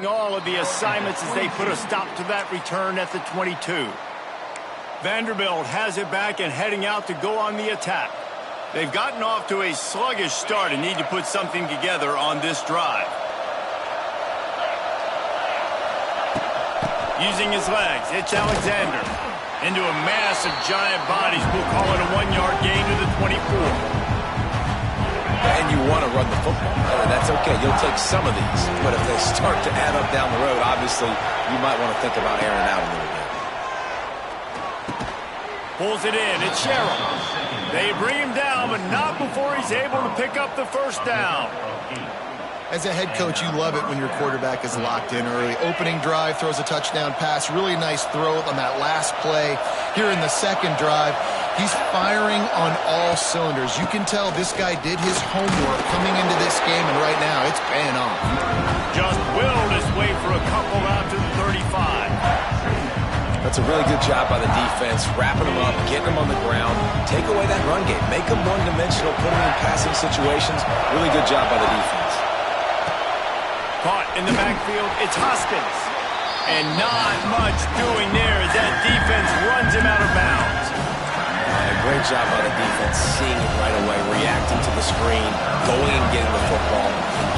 All of the assignments as they put a stop to that return at the 22. Vanderbilt has it back and heading out to go on the attack. They've gotten off to a sluggish start and need to put something together on this drive. Using his legs, it's Alexander. Into a mass of giant bodies, we'll call it a 1-yard gain to the 24. And you want to run the football. That's okay. You'll take some of these. But if they start to add up down the road, obviously, you might want to think about airing out a little bit. Pulls it in. It's Sherrill. They bring him down, but not before he's able to pick up the first down. As a head coach, you love it when your quarterback is locked in early. Opening drive, throws a touchdown pass. Really nice throw on that last play. Here in the second drive, he's firing on all cylinders. You can tell this guy did his homework coming into this game, and right now it's paying off. Just willed his way for a couple out to the 35. That's a really good job by the defense, wrapping them up, getting them on the ground. Take away that run game. Make them one-dimensional, put them in passing situations. Really good job by the defense. Caught in the backfield, it's Hoskins. And not much doing there as that defense runs him out of bounds. Great job by the defense, seeing it right away, reacting to the screen, going and getting the football,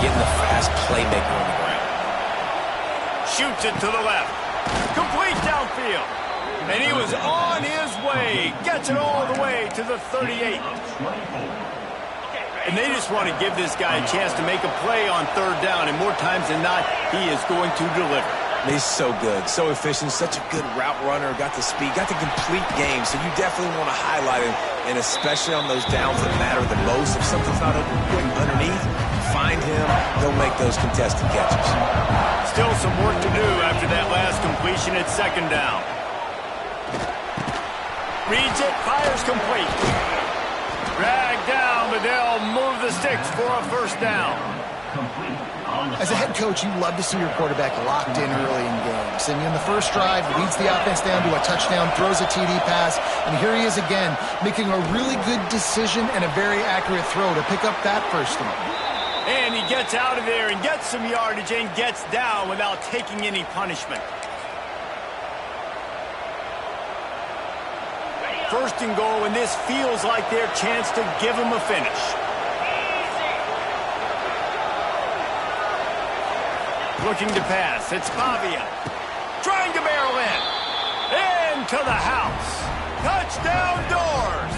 getting the fast playmaker on the ground. Shoots it to the left. Complete downfield. And he was on his way. Gets it all the way to the 38. And they just want to give this guy a chance to make a play on third down. And more times than not, he is going to deliver. He's so good, so efficient, such a good route runner, got the speed, got the complete game, so you definitely want to highlight him, and especially on those downs that matter the most. If something's not open quick underneath, find him, he'll make those contested catches. Still some work to do after that last completion at second down. Reads it, fires complete. Dragged down, but they'll move the sticks for a first down. As a head coach, you love to see your quarterback locked in early in games. And in the first drive, leads the offense down to a touchdown, throws a TD pass, and here he is again, making a really good decision and a very accurate throw to pick up that first down. And he gets out of there and gets some yardage and gets down without taking any punishment. First and goal, and this feels like their chance to give him a finish. Looking to pass, it's Pavia. Trying to barrel in. Into the house. Touchdown Doors.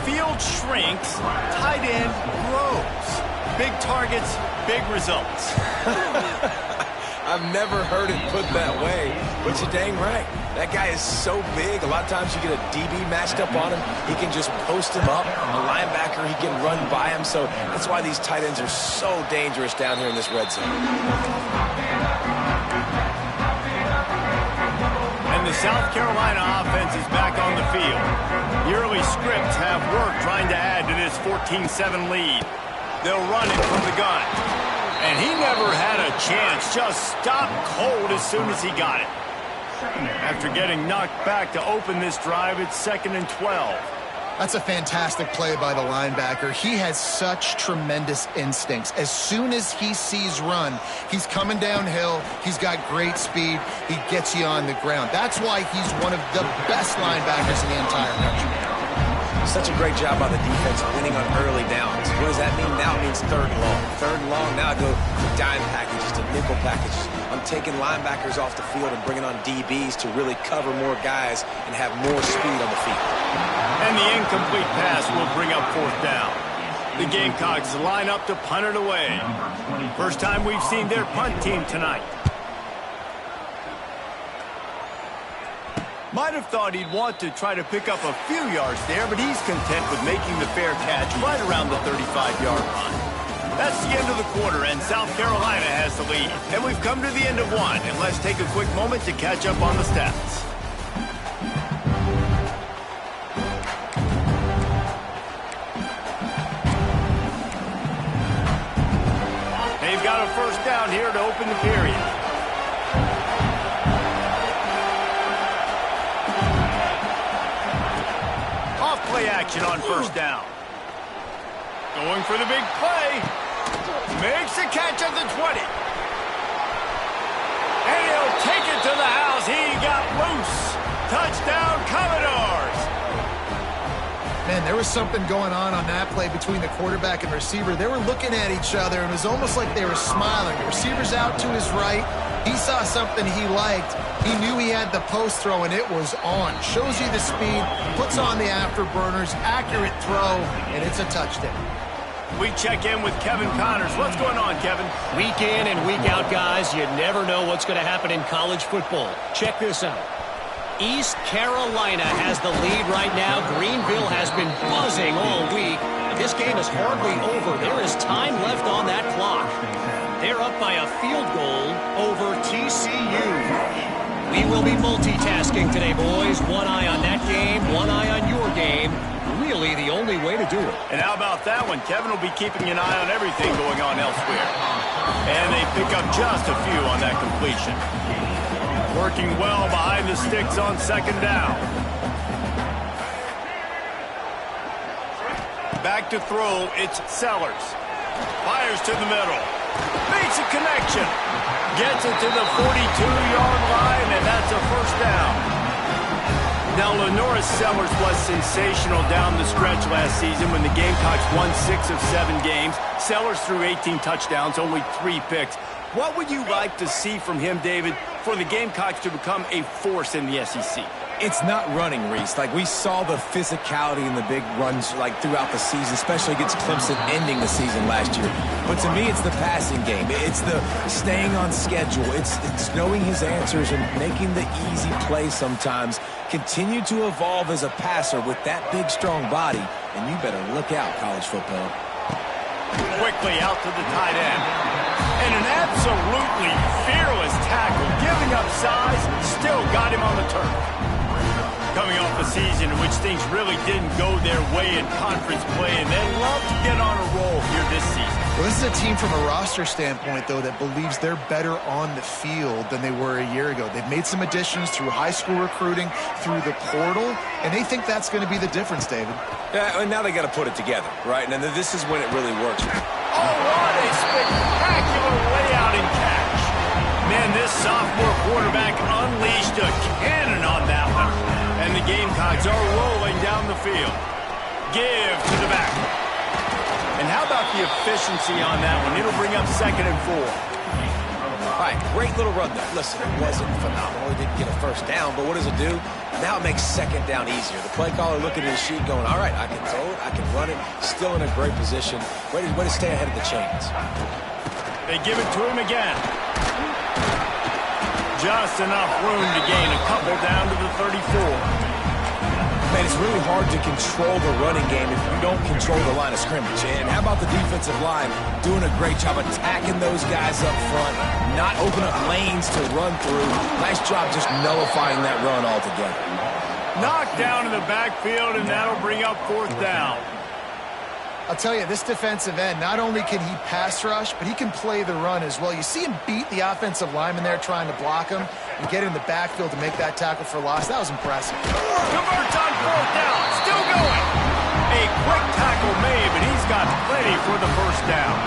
Field shrinks, tight end grows. Big targets, big results. I've never heard it put that way, but you're dang right. That guy is so big. A lot of times you get a DB matched up on him. He can just post him up. A linebacker, he can run by him. So that's why these tight ends are so dangerous down here in this red zone. And the South Carolina offense is back on the field. The early scripts have worked trying to add to this 14-7 lead. They'll run it from the gun. And he never had a chance. Just stopped cold as soon as he got it. After getting knocked back to open this drive, it's 2nd and 12. That's a fantastic play by the linebacker. He has such tremendous instincts. As soon as he sees run, he's coming downhill. He's got great speed. He gets you on the ground. That's why he's one of the best linebackers in the entire country. Such a great job by the defense winning on early downs. What does that mean? Now it means third and long. Third and long, now I go to dime packages, to nickel packages. I'm taking linebackers off the field and bringing on DBs to really cover more guys and have more speed on the field. And the incomplete pass will bring up fourth down. The Gamecocks line up to punt it away. First time we've seen their punt team tonight. Might have thought he'd want to try to pick up a few yards there, but he's content with making the fair catch right around the 35-yard line. That's the end of the quarter, and South Carolina has the lead. And we've come to the end of one, and let's take a quick moment to catch up on the stats. They've got a first down here to open the period. Off play action on first down. Going for the big play. Makes the catch at the 20. And he'll take it to the house. He got loose. Touchdown, Commodores. Man, there was something going on that play between the quarterback and receiver. They were looking at each other, and it was almost like they were smiling. The receiver's out to his right. He saw something he liked. He knew he had the post throw, and it was on. Shows you the speed, puts on the afterburners, accurate throw, and it's a touchdown. We check in with Kevin Connors. What's going on, Kevin? Week in and week out, guys, you never know what's going to happen in college football. Check this out. East Carolina has the lead right now. Greenville has been buzzing all week. This game is hardly over. There is time left on that clock. They're up by a field goal over TCU. We will be multitasking today, boys. One eye on that game, one eye on your game. Really the only way to do it. And how about that one? Kevin will be keeping an eye on everything going on elsewhere. And they pick up just a few on that completion. Working well behind the sticks on second down. Back to throw, it's Sellers. Fires to the middle. Makes a connection. Gets it to the 42-yard line, and that's a first down. Now, Lenora Sellers was sensational down the stretch last season when the Gamecocks won 6 of 7 games. Sellers threw 18 touchdowns, only 3 picks. What would you like to see from him, David, for the Gamecocks to become a force in the SEC? It's not running, Reese. Like, we saw the physicality in the big runs, like, throughout the season, especially against Clemson ending the season last year. But to me, it's the passing game. It's the staying on schedule. It's knowing his answers and making the easy play sometimes. Continue to evolve as a passer with that big, strong body, and you better look out, college football. Quickly out to the tight end. And an absolutely fearless tackle, giving up size, still got him on the turf. Coming off a season in which things really didn't go their way in conference play, and they love to get on a roll here this season. Well, this is a team from a roster standpoint, though, that believes they're better on the field than they were a year ago. They've made some additions through high school recruiting, through the portal, and they think that's going to be the difference, David. Yeah, and now they got to put it together, right? And this is when it really works. Oh, what a spectacular layout and catch. Man, this sophomore quarterback unleashed a cannon on that one. And the Gamecocks are rolling down the field. Give to the back. And how about the efficiency on that one? It'll bring up 2nd and 4. All right, great little run there. Listen, it wasn't phenomenal. He didn't get a first down, but what does it do? Now it makes 2nd down easier. The play caller looking at his sheet going, all right, I can throw it, I can run it. Still in a great position. Way to stay ahead of the chains. They give it to him again. Just enough room to gain a couple down to the 34. Man, it's really hard to control the running game if you don't control the line of scrimmage. And how about the defensive line doing a great job attacking those guys up front, not open up lanes to run through. Nice job just nullifying that run altogether. Knocked down in the backfield, and that'll bring up 4th down. I'll tell you, this defensive end, not only can he pass rush, but he can play the run as well. You see him beat the offensive lineman there trying to block him and get in the backfield to make that tackle for loss. That was impressive. Converts on 4th down. Still going. A quick tackle made, but he's got plenty for the first down.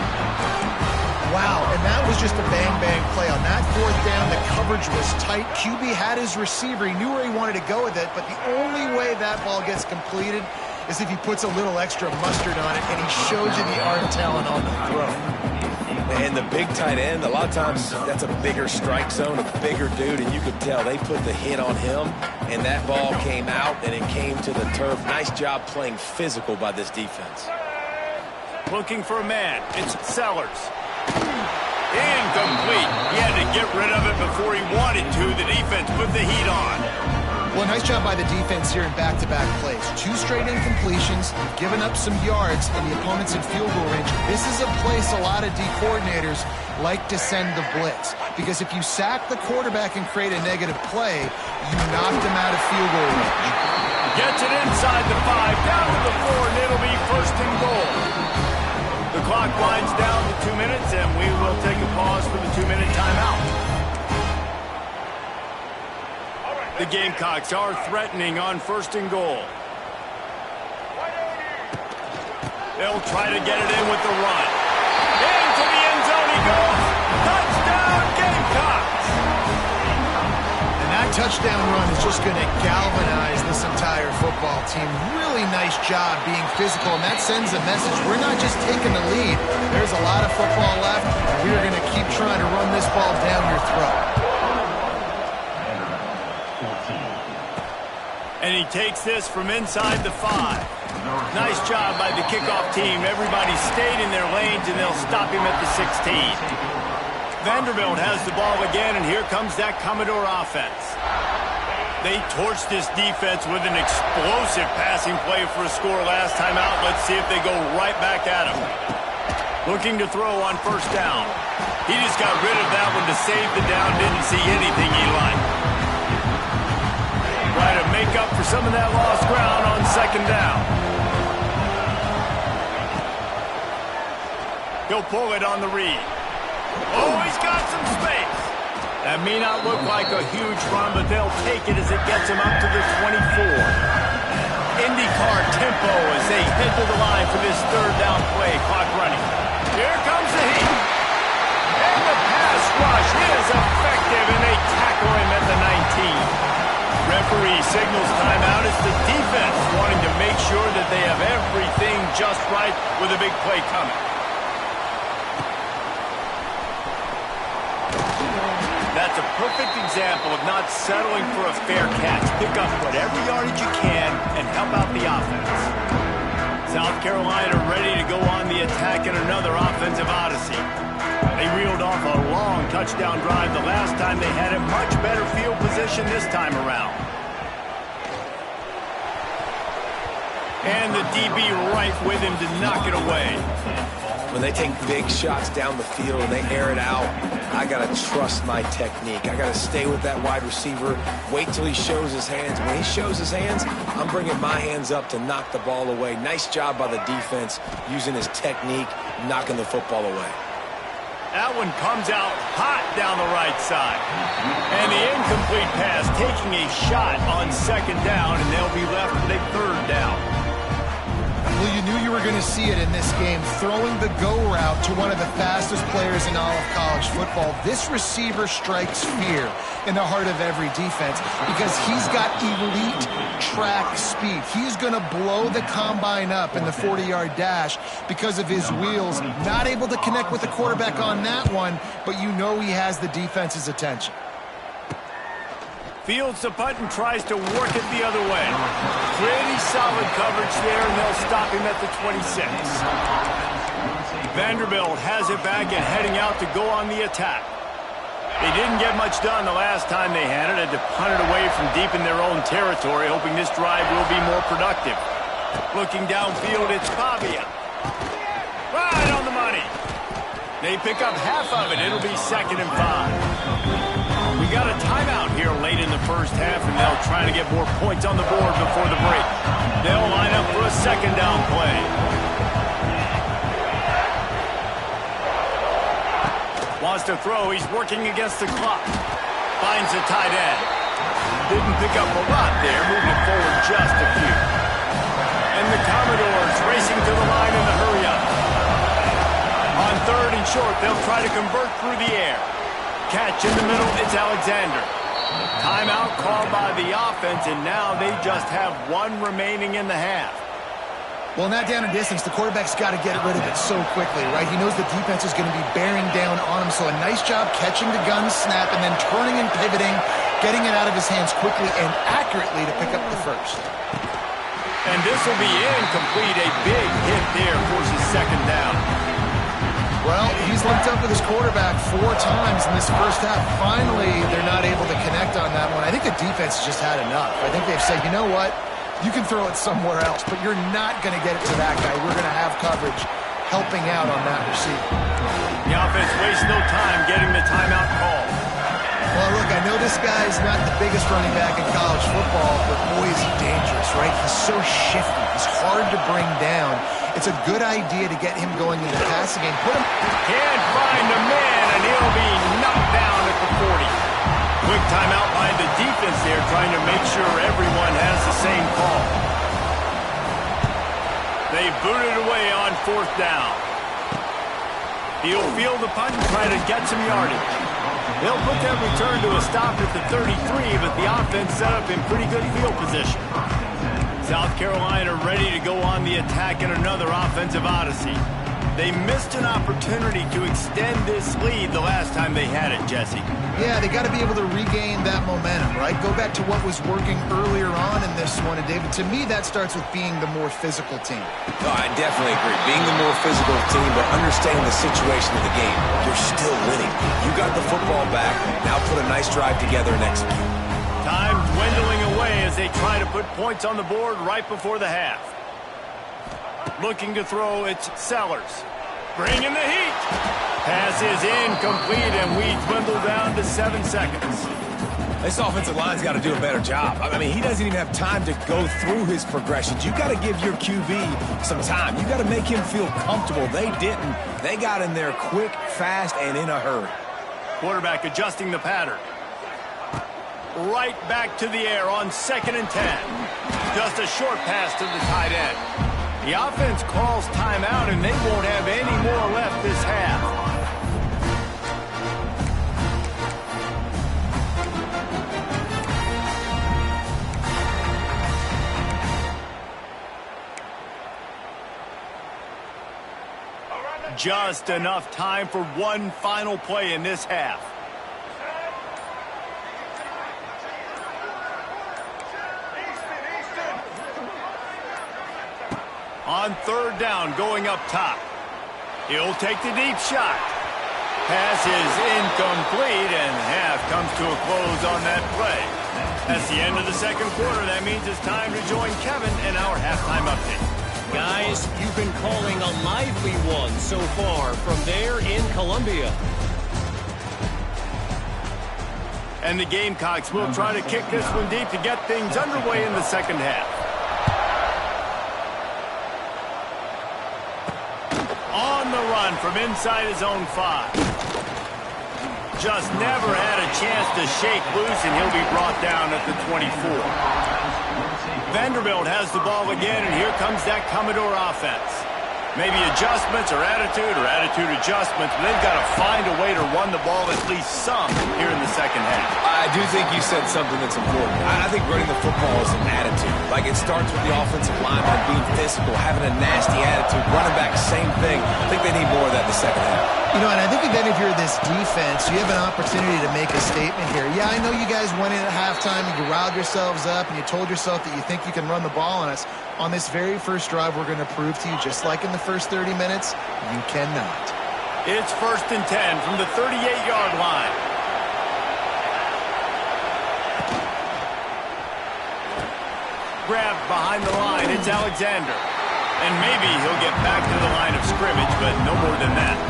Wow, and that was just a bang-bang play. On that 4th down, the coverage was tight. QB had his receiver. He knew where he wanted to go with it, but the only way that ball gets completed is if he puts a little extra mustard on it, and he shows you the arm talent on the throw. And the big tight end, a lot of times that's a bigger strike zone, a bigger dude, and you could tell they put the hit on him, and that ball came out, and it came to the turf. Nice job playing physical by this defense. Looking for a man. It's Sellers. Incomplete. He had to get rid of it before he wanted to. The defense put the heat on. Well, nice job by the defense here in back-to-back plays. 2 straight incompletions, giving up some yards, and the opponent's in field goal range. This is a place a lot of D coordinators like to send the blitz, because if you sack the quarterback and create a negative play, you knocked him out of field goal range. Gets it inside the 5, down to the 4, and it'll be 1st and goal. The clock winds down to 2 minutes, and we will take a pause for the 2-minute timeout. The Gamecocks are threatening on 1st and goal. They'll try to get it in with the run. Into the end zone he goes. Touchdown, Gamecocks! And that touchdown run is just going to galvanize this entire football team. Really nice job being physical, and that sends a message. We're not just taking the lead. There's a lot of football left, and we are going to keep trying to run this ball down your throat. And he takes this from inside the 5. Nice job by the kickoff team. Everybody stayed in their lanes, and they'll stop him at the 16. Vanderbilt has the ball again, and here comes that Commodore offense. They torched this defense with an explosive passing play for a score last time out. Let's see if they go right back at him. Looking to throw on first down. He just got rid of that one to save the down. Didn't see anything he liked. Try to make up for some of that lost ground on second down. He'll pull it on the read. Oh, he's got some space. That may not look like a huge run, but they'll take it as it gets him up to the 24. IndyCar tempo as they head to the line for this third down play. Clock running. Here comes the heat. And the pass rush is effective, and they tackle him at the 19. Referee signals timeout. It's the defense wanting to make sure that they have everything just right with a big play coming. That's a perfect example of not settling for a fair catch. Pick up whatever yardage you can and help out the offense. South Carolina ready to go on the attack in another offensive odyssey. They reeled off a long touchdown drive the last time they had it. Much better field position this time around. And the DB right with him to knock it away. When they take big shots down the field and they air it out, I got to trust my technique. I got to stay with that wide receiver, wait till he shows his hands. When he shows his hands, I'm bringing my hands up to knock the ball away. Nice job by the defense using his technique, knocking the football away. That one comes out hot down the right side. And the incomplete pass taking a shot on second down, and they'll be left with a third down. Well, you knew you were going to see it in this game, throwing the go route to one of the fastest players in all of college football. This receiver strikes fear in the heart of every defense because he's got elite track speed. He's going to blow the combine up in the 40-yard dash because of his wheels. Not able to connect with the quarterback on that one, but you know he has the defense's attention. Fields the punt and tries to work it the other way. Pretty solid coverage there, and they'll stop him at the 26. Vanderbilt has it back and heading out to go on the attack. They didn't get much done the last time they had it. Had to punt it away from deep in their own territory, hoping this drive will be more productive. Looking downfield, it's Pavia. Right on the money. They pick up half of it. It'll be 2nd and 5. We got a timeout here late in the first half, and they'll try to get more points on the board before the break. They'll line up for a second down play. Wants to throw. He's working against the clock. Finds the tight end. Didn't pick up a lot there. Moved it forward just a few. And the Commodores racing to the line in the hurry-up. On 3rd and short, they'll try to convert through the air. Catch in the middle, it's Alexander. Timeout called by the offense, and now they just have one remaining in the half. Well, in that down and distance, the quarterback's got to get rid of it so quickly, right? He knows the defense is going to be bearing down on him, so a nice job catching the gun snap and then turning and pivoting, getting it out of his hands quickly and accurately to pick up the first. And this will be incomplete. A big hit there forces second down. Well, he's linked up with his quarterback 4 times in this first half. Finally, they're not able to connect on that one. I think the defense has just had enough. I think they've said, you know what? You can throw it somewhere else, but you're not going to get it to that guy. We're going to have coverage helping out on that receiver. The offense wastes no time getting the timeout call. Well, look, I know this guy's not the biggest running back in college football, but boy, is he dangerous, right? He's so shifty. He's hard to bring down. It's a good idea to get him going into the passing game. Put him... Can't find a man, and he'll be knocked down at the 40. Quick timeout by the defense there, trying to make sure everyone has the same call. They booted away on 4th down. He'll field the punt and try to get some yardage. They'll put that return to a stop at the 33, but the offense set up in pretty good field position. South Carolina ready to go on the attack in another offensive odyssey. They missed an opportunity to extend this lead the last time they had it, Jesse. Yeah, they got to be able to regain that momentum, right? Go back to what was working earlier on in this one. And, David, to me, that starts with being the more physical team. No, I definitely agree. Being the more physical team, but understanding the situation of the game. You're still winning. You got the football back. Now put a nice drive together and execute. Time dwindling away as they try to put points on the board right before the half. Looking to throw, it's Sellers. Bringing the heat. Pass is incomplete, and we dwindle down to 7 seconds. This offensive line's got to do a better job. I mean, he doesn't even have time to go through his progressions. You got to give your QB some time. You got to make him feel comfortable. They didn't. They got in there quick, fast, and in a hurry. Quarterback adjusting the pattern. Right back to the air on 2nd and 10. Just a short pass to the tight end. The offense calls timeout, and they won't have any more left this half. Just enough time for one final play in this half. On 3rd down, going up top. He'll take the deep shot. Pass is incomplete, and half comes to a close on that play. That's the end of the 2nd quarter. That means it's time to join Kevin in our halftime update. Guys, you've been calling a lively one so far from there in Columbia. And the Gamecocks will try to kick this one deep to get things underway in the 2nd half. On the run from inside his own 5. Just never had a chance to shake loose, and he'll be brought down at the 24. Vanderbilt has the ball again, and here comes that Commodore offense. Maybe adjustments or attitude adjustments, but they've got to find a way to run the ball at least some here in the 2nd half. I do think you said something that's important. I think running the football is an attitude. Like, it starts with the offensive lineman being physical, having a nasty attitude. Running back, same thing. I think they need more of that in the 2nd half. You know, and I think then if you're this defense, you have an opportunity to make a statement here. Yeah, I know you guys went in at halftime and you riled yourselves up and you told yourself that you think you can run the ball on us. On this very first drive, we're going to prove to you, just like in the first 30 minutes, you cannot. It's 1st and 10 from the 38-yard line. Grabbed behind the line, it's Alexander. And maybe he'll get back to the line of scrimmage, but no more than that.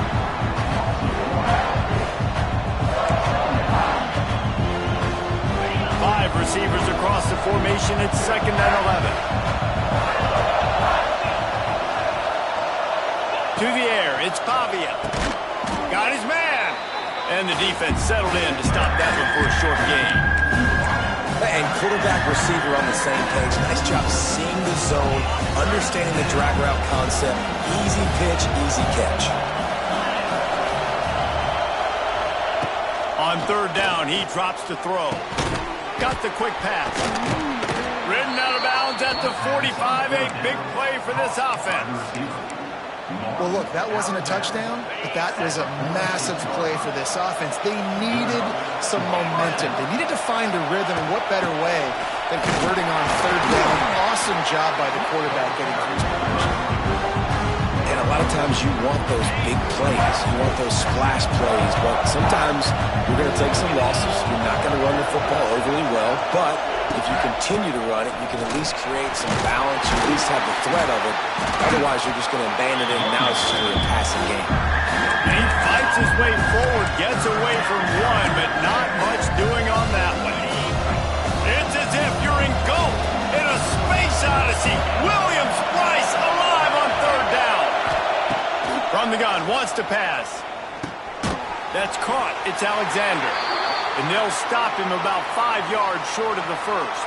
Five receivers across the formation. It's 2nd and 11. To the air, it's Pavia. Got his man. And the defense settled in to stop that one for a short gain. And quarterback, receiver on the same page. Nice job seeing the zone, understanding the drag route concept. Easy pitch, easy catch. On 3rd down, he drops to throw. Got the quick pass. Ridden out of bounds at the 45. A big play for this offense. Well, look, that wasn't a touchdown, but that was a massive play for this offense. They needed some momentum. They needed to find a rhythm, and what better way than converting on 3rd down. Awesome job by the quarterback getting through his progression. And a lot of times you want those big plays. You want those splash plays, but sometimes you're going to take some losses. You're not going to run the football overly well, but if you continue to run it, you can at least create some balance. You at least have the threat of it. Otherwise, you're just going to abandon it, and now it's just going to be a passing game. And he fights his way forward, gets away from one, but not much doing on that one. It's as if you're in GOAT in a space odyssey. Williams-Brice alive on 3rd down. From the gun, wants to pass. That's caught. It's Alexander. And they'll stop him about 5 yards short of the first.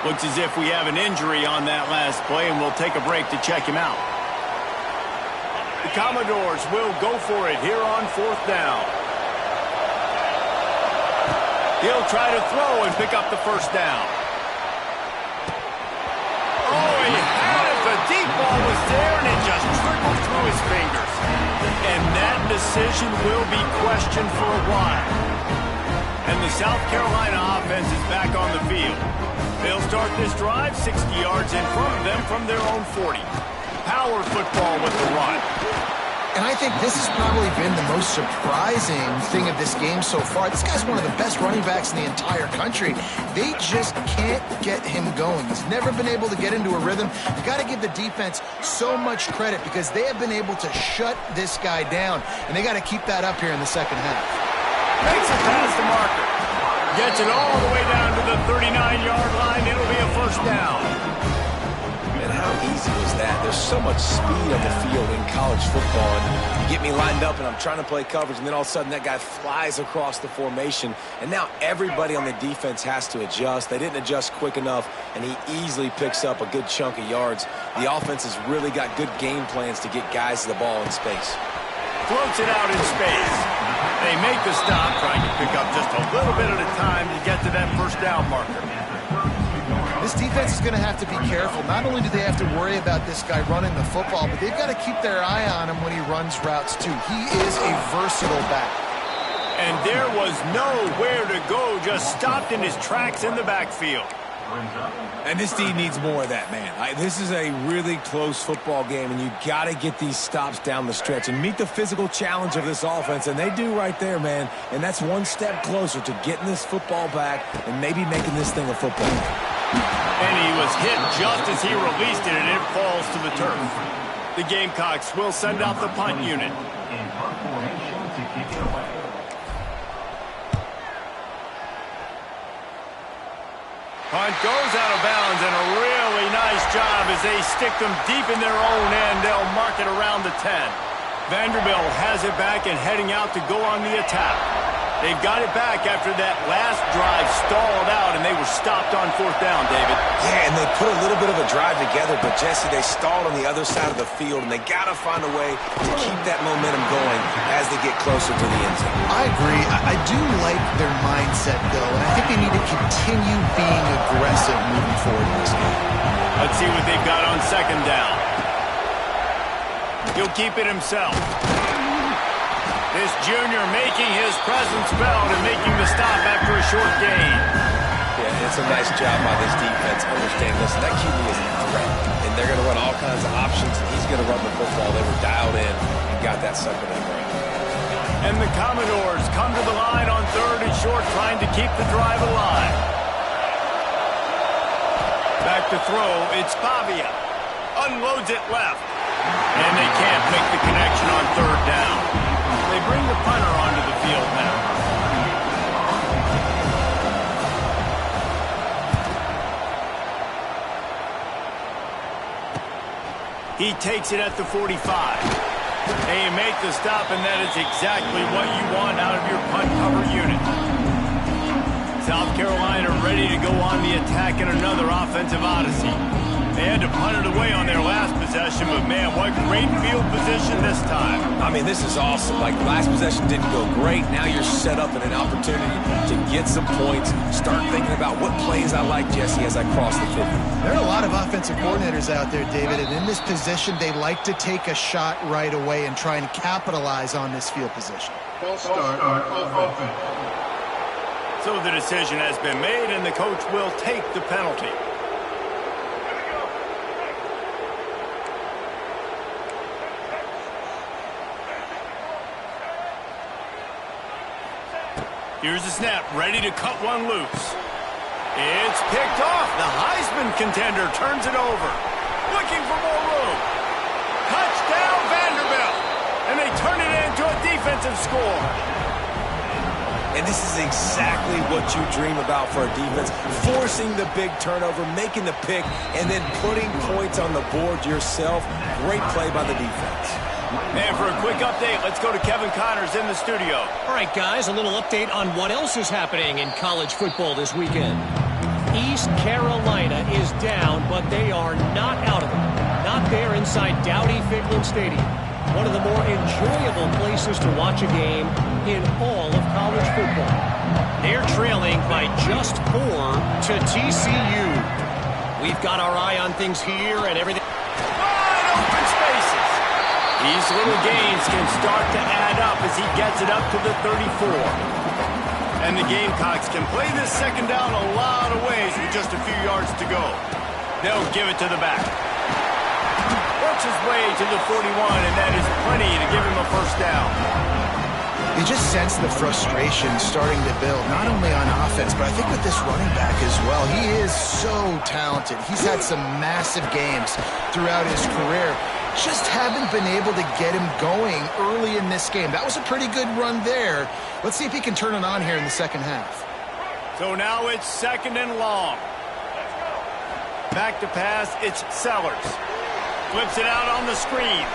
Looks as if we have an injury on that last play, and we'll take a break to check him out. The Commodores will go for it here on 4th down. He'll try to throw and pick up the 1st down. Oh, he had it. The deep ball was there, and it just trickled through his fingers. And that decision will be questioned for a while. And the South Carolina offense is back on the field. They'll start this drive 60 yards in front of them from their own 40. Power football with the run. And I think this has probably been the most surprising thing of this game so far. This guy's one of the best running backs in the entire country. They just can't get him going. He's never been able to get into a rhythm. You got to give the defense so much credit because they have been able to shut this guy down, and they got to keep that up here in the second half. Makes it past the marker. Gets it all the way down to the 39-yard line. It'll be a 1st down. And how easy was that? There's so much speed on the field in college football. And you get me lined up, and I'm trying to play coverage, and then all of a sudden that guy flies across the formation. And now everybody on the defense has to adjust. They didn't adjust quick enough, and he easily picks up a good chunk of yards. The offense has really got good game plans to get guys the ball in space. Floats it out in space. They make the stop, trying to pick up just a little bit at a time to get to that 1st down marker. This defense is going to have to be careful. Not only do they have to worry about this guy running the football, but they've got to keep their eye on him when he runs routes, too. He is a versatile back. And there was nowhere to go, just stopped in his tracks in the backfield. And this team needs more of that, man. This is a really close football game, and you got to get these stops down the stretch and meet the physical challenge of this offense, and they do right there, man. And that's one step closer to getting this football back and maybe making this thing a football game. And he was hit just as he released it, and it falls to the turf. The Gamecocks will send out the punt unit. Punt goes out of bounds, and a really nice job as they stick them deep in their own end. They'll mark it around the 10. Vanderbilt has it back and heading out to go on the attack. They've got it back after that last drive stalled out, and they were stopped on 4th down, David. Yeah, and they put a little bit of a drive together, but, Jesse, they stalled on the other side of the field, and they got to find a way to keep that momentum going as they get closer to the end zone. I agree. I do like their mindset, though, and I think they need to continue being aggressive moving forward in this game. Let's see what they've got on 2nd down. He'll keep it himself. This junior making his presence felt and making the stop after a short gain. Yeah, it's a nice job by this defense. Understand, listen, that QB is a threat, and they're going to run all kinds of options, and he's going to run the football. They were dialed in and got that sucker to the ground. And the Commodores come to the line on 3rd and short, trying to keep the drive alive. Back to throw, it's Pavia. Unloads it left. And they can't make the connection on 3rd down. They bring the punter onto the field now. He takes it at the 45. They make the stop, and that is exactly what you want out of your punt cover unit. South Carolina ready to go on the attack in another offensive odyssey. They had to punt it away on their last possession, but, man, what great field position this time. I mean, this is awesome. Like, last possession didn't go great. Now you're set up in an opportunity to get some points. Start thinking about what plays I like, Jesse, as I cross the 50. There are a lot of offensive coordinators out there, David, and in this position, they like to take a shot right away and try and capitalize on this field position. Start offense. So the decision has been made, and the coach will take the penalty. Here's the snap, ready to cut one loose. It's picked off. The Heisman contender turns it over. Looking for more room. Touchdown, Vanderbilt. And they turn it into a defensive score. And this is exactly what you dream about for a defense. Forcing the big turnover, making the pick, and then putting points on the board yourself. Great play by the defense. And for a quick update, let's go to Kevin Connors in the studio. All right, guys, a little update on what else is happening in college football this weekend. East Carolina is down, but they are not out of it. Not out there inside Dowdy-Ficklen Stadium, one of the more enjoyable places to watch a game in all of college football. They're trailing by just 4 to TCU. We've got our eye on things here and everything. Wide open spaces. These little gains can start to add up as he gets it up to the 34. And the Gamecocks can play this second down a lot of ways with just a few yards to go. They'll give it to the back. Works his way to the 41, and that is plenty to give him a first down. You just sense the frustration starting to build, not only on offense, but I think with this running back as well. He is so talented. He's had some massive games throughout his career. Just haven't been able to get him going early in this game. That was a pretty good run there. Let's see if he can turn it on here in the second half. So now it's second and long. Back to pass, it's Sellers. Flips it out on the screen.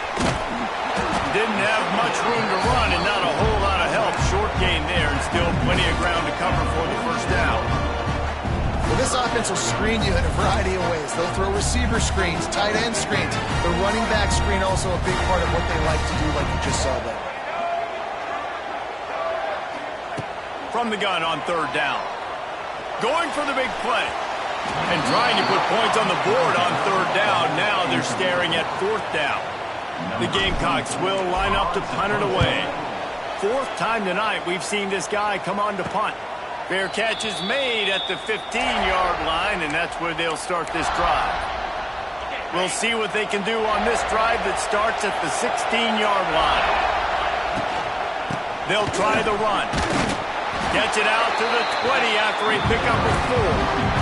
Didn't have much room to run and not a whole lot of help. Short gain there and still plenty of ground to cover for the first down. Well, this offense will screen you in a variety of ways. They'll throw receiver screens, tight end screens. The running back screen also a big part of what they like to do, like you just saw there. From the gun on third down. Going for the big play. And trying to put points on the board on third down. Now they're staring at fourth down. The Gamecocks will line up to punt it away. Fourth time tonight we've seen this guy come on to punt. Fair catch is made at the 15-yard line, and that's where they'll start this drive. We'll see what they can do on this drive that starts at the 16-yard line. They'll try the run. Gets it out to the 20 after a pickup of 4.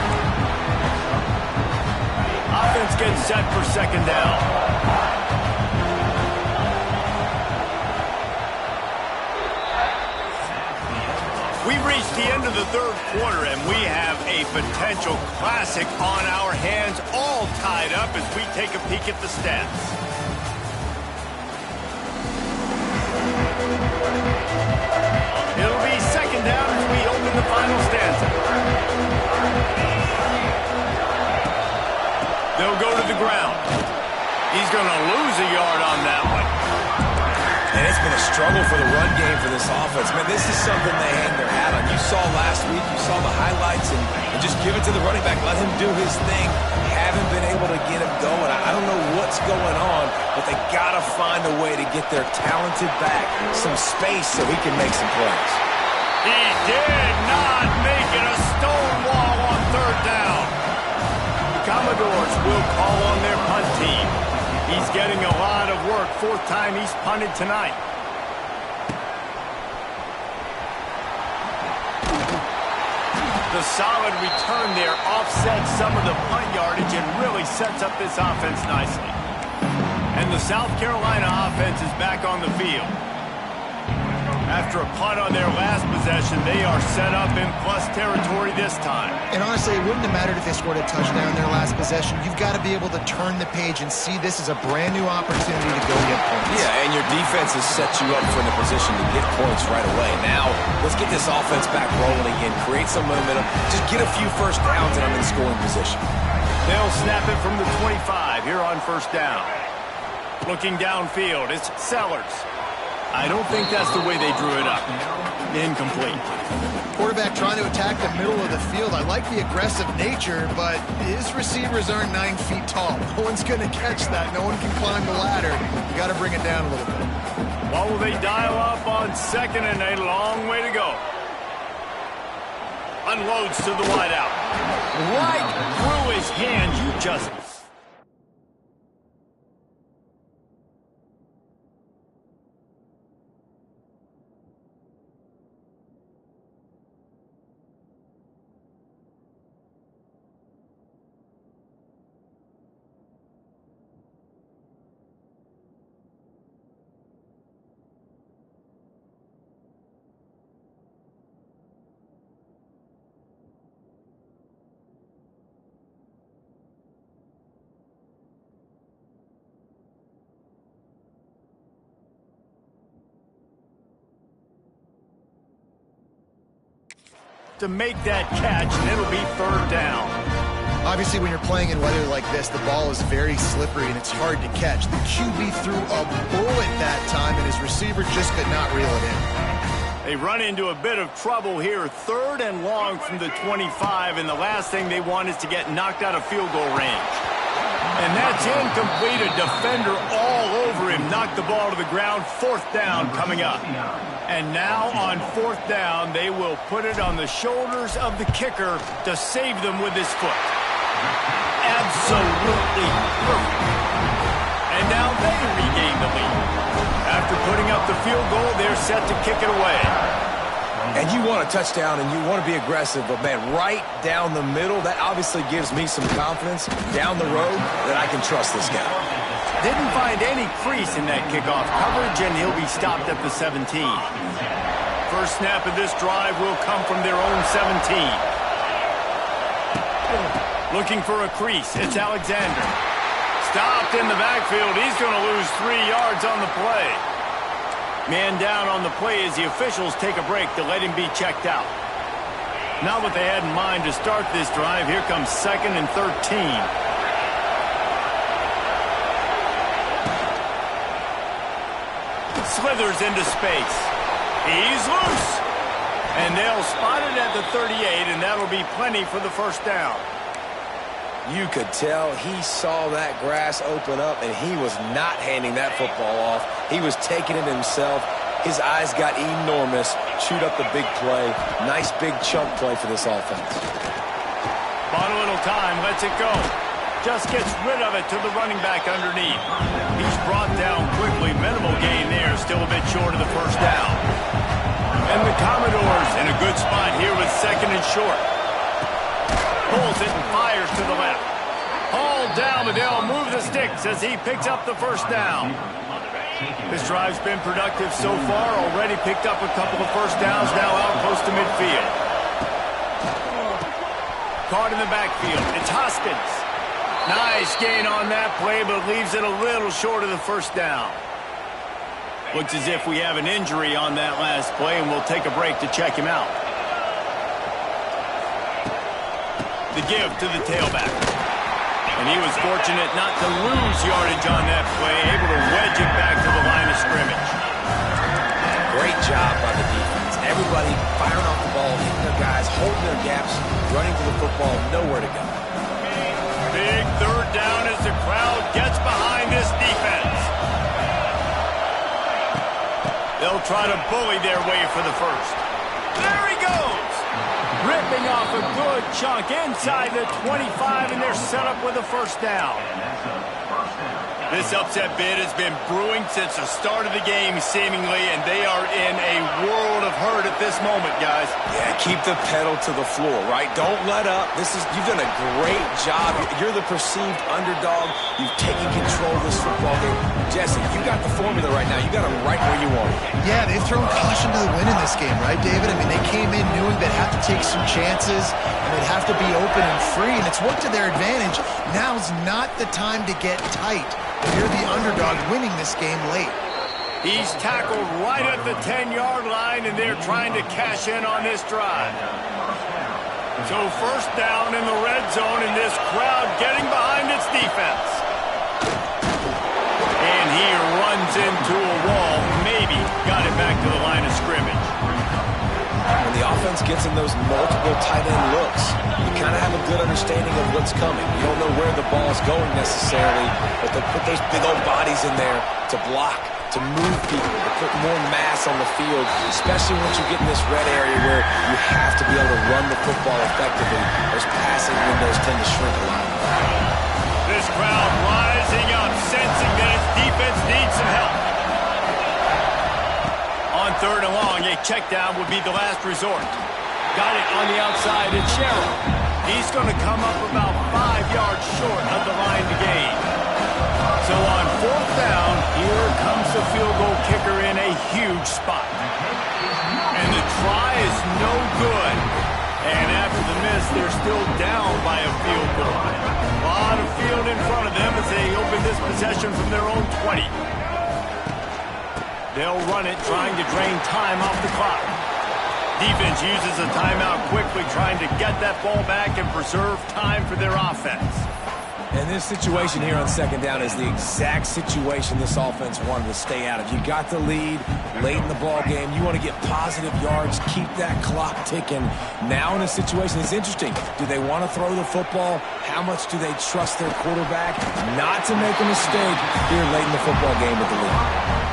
Offense gets set for second down. We've reached the end of the third quarter, and we have a potential classic on our hands, all tied up as we take a peek at the stats. It'll be second down as we open the final stanza. They'll go to the ground. He's going to lose a yard on that one. And it's been a struggle for the run game for this offense. Man, this is something they hang their hat on. You saw last week, you saw the highlights, and just give it to the running back. Let him do his thing. Haven't been able to get him going. I don't know what's going on, but they got to find a way to get their talented back some space so he can make some plays. He did not make it a stonewall on third down. The Commodores will call on their punt team. He's getting a lot of work. Fourth time he's punted tonight. The solid return there offsets some of the punt yardage and really sets up this offense nicely. And the South Carolina offense is back on the field. After a punt on their last possession, they are set up in plus territory this time. And honestly, it wouldn't have mattered if they scored a touchdown in their last possession. You've got to be able to turn the page and see this as a brand new opportunity to go get points. Yeah, and your defense has set you up for the position to get points right away. Now, let's get this offense back rolling again, create some momentum, just get a few first downs, and I'm in scoring position. They'll snap it from the 25 here on first down. Looking downfield, it's Sellers. I don't think that's the way they drew it up. Incomplete. Quarterback trying to attack the middle of the field. I like the aggressive nature, but his receivers aren't 9 feet tall. No one's going to catch that. No one can climb the ladder. You got to bring it down a little bit. What will they dial up on second and a long way to go? Unloads to the wideout. Right through his hands. You just... to make that catch, and it'll be third down. Obviously, when you're playing in weather like this, the ball is very slippery and it's hard to catch. The QB threw a bullet that time, and his receiver just could not reel it in. They run into a bit of trouble here. 3rd and long from the 25, and the last thing they want is to get knocked out of field goal range. And that's incomplete. A defender all over him. Knocked the ball to the ground. 4th down coming up. And now on 4th down, they will put it on the shoulders of the kicker to save them with his foot. Absolutely perfect. And now they regain the lead. After putting up the field goal, they're set to kick it away. And you want a touchdown and you want to be aggressive, but man, right down the middle, that obviously gives me some confidence down the road that I can trust this guy. Didn't find any crease in that kickoff coverage, and he'll be stopped at the 17. First snap of this drive will come from their own 17. Looking for a crease, it's Alexander. Stopped in the backfield. He's going to lose 3 yards on the play. Man down on the play as the officials take a break to let him be checked out. Not what they had in mind to start this drive. Here comes 2nd and 13. Slithers into space. He's loose. And they'll spot it at the 38, and that'll be plenty for the first down. You could tell he saw that grass open up, and he was not handing that football off. He was taking it himself. His eyes got enormous. Chewed up the big play. Nice big chunk play for this offense. Bought a little time, lets it go. Just gets rid of it to the running back underneath. He's brought down quickly. Minimal gain there, still a bit short of the first down. And the Commodores in a good spot here with 2nd and short. Pulls it and fires to the left. Hauled down, but they'll move the sticks as he picks up the first down. This drive's been productive so far. Already picked up a couple of first downs, now out close to midfield. Caught in the backfield. It's Hoskins. Nice gain on that play, but leaves it a little short of the first down. Looks as if we have an injury on that last play, and we'll take a break to check him out. The give to the tailback. And he was fortunate not to lose yardage on that play, able to wedge it back to the line of scrimmage. Great job by the defense. Everybody firing off the ball, hitting their guys, holding their gaps, running to the football, nowhere to go. Big 3rd down as the crowd gets behind this defense. They'll try to bully their way for the first. There he goes! Ripping off a good chunk inside the 25, and they're set up with a first down. This upset bid has been brewing since the start of the game, seemingly, and they are in a world of hurt at this moment, guys. Yeah, keep the pedal to the floor, right? Don't let up. You've done a great job. You're the perceived underdog. You've taken control of this football game. Jesse, you got the formula right now. You got them right where you want it. Yeah, they've thrown caution to the wind in this game, right, David? I mean, they came in knowing they'd have to take some chances, and they'd have to be open and free, and it's worked to their advantage. Now's not the time to get tight. You're the underdog winning this game late. He's tackled right at the 10-yard line, and they're trying to cash in on this drive. So first down in the red zone, and this crowd getting behind its defense. And he runs into a wall. Maybe got it back to the line of scrimmage. When the offense gets in those multiple tight end looks, you kind of have a good understanding of what's coming. You don't know where the ball's going necessarily, but they'll put those big old bodies in there to block, to move people, to put more mass on the field, especially once you get in this red area where you have to be able to run the football effectively. Those passing windows tend to shrink a lot. This crowd rising up, sensing that its defense needs some help. On 3rd and long, a check down would be the last resort. Got it on the outside, it's Sherrill. He's going to come up about 5 yards short of the line to gain. So on 4th down, here comes the field goal kicker in a huge spot. And the try is no good. And after the miss, they're still down by a field goal. A lot of field in front of them as they open this possession from their own 20. They'll run it, trying to drain time off the clock. Defense uses a timeout quickly, trying to get that ball back and preserve time for their offense. And this situation here on second down is the exact situation this offense wanted to stay out of. You got the lead late in the ball game. You want to get positive yards, keep that clock ticking. Now in a situation that's interesting. Do they want to throw the football? How much do they trust their quarterback not to make a mistake here late in the football game with the lead?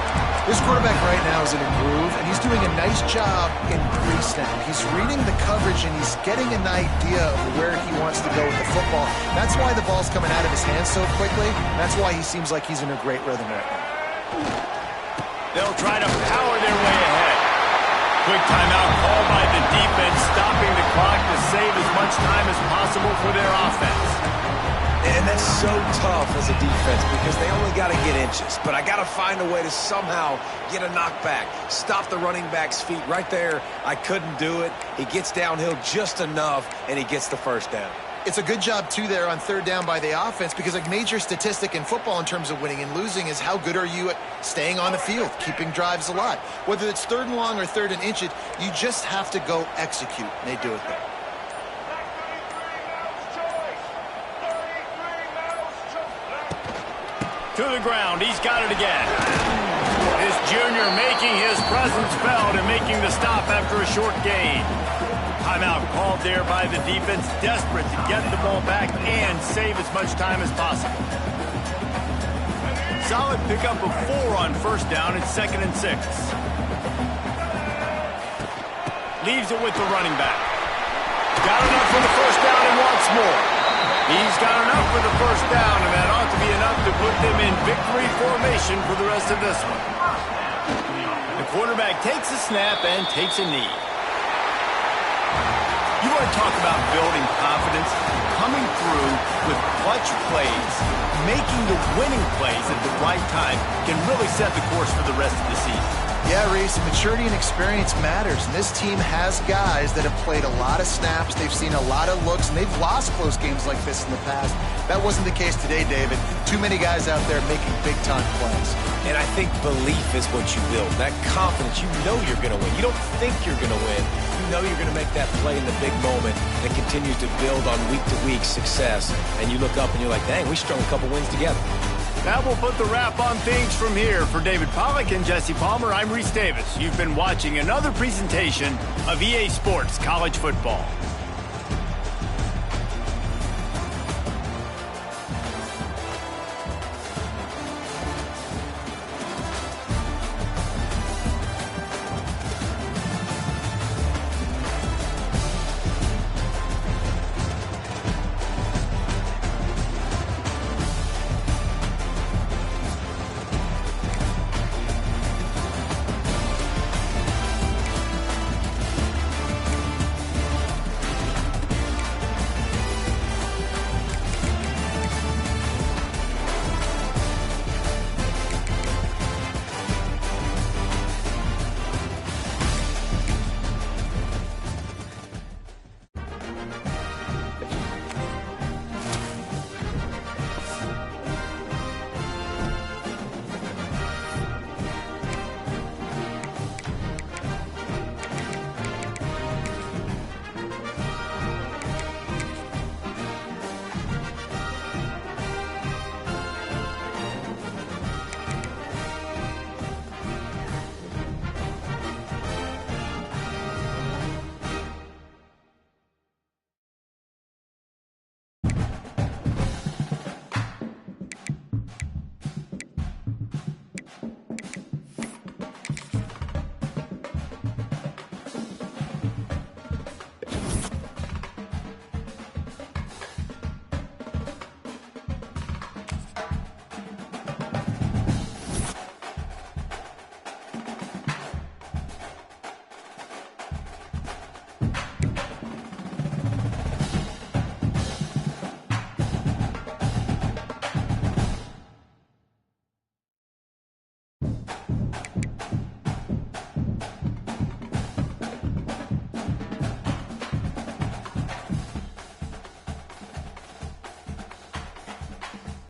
This quarterback right now is in a groove, and he's doing a nice job in pre-snap. He's reading the coverage, and he's getting an idea of where he wants to go with the football. That's why the ball's coming out of his hands so quickly. That's why he seems like he's in a great rhythm right now. They'll try to power their way ahead. Quick timeout called by the defense, stopping the clock to save as much time as possible for their offense. And that's so tough as a defense because they only got to get inches. But I got to find a way to somehow get a knockback, stop the running back's feet right there. I couldn't do it. He gets downhill just enough, and he gets the first down. It's a good job, too, there on third down by the offense because a major statistic in football in terms of winning and losing is how good are you at staying on the field, keeping drives alive. Whether it's third and long or third and inch, you just have to go execute, and they do it there. To the ground, he's got it again. This junior making his presence felt and making the stop after a short gain. Timeout called there by the defense, desperate to get the ball back and save as much time as possible. Solid pickup of 4 on first down and 2nd and 6. Leaves it with the running back. Got enough for the first down and wants more. He's got enough for the first down, and that ought to be enough to put them in victory formation for the rest of this one. The quarterback takes a snap and takes a knee. You want to talk about building confidence? Coming through with clutch plays, making the winning plays at the right time can really set the course for the rest of the season. Yeah, Reese, maturity and experience matters, and this team has guys that have played a lot of snaps, they've seen a lot of looks, and they've lost close games like this in the past. That wasn't the case today, David. Too many guys out there making big-time plays. And I think belief is what you build, that confidence. You know you're going to win. You don't think you're going to win. You know you're going to make that play in the big moment that continues to build on week-to-week success. And you look up and you're like, dang, we strung a couple wins together. That will put the wrap on things from here. For David Pollack and Jesse Palmer, I'm Reese Davis. You've been watching another presentation of EA Sports College Football.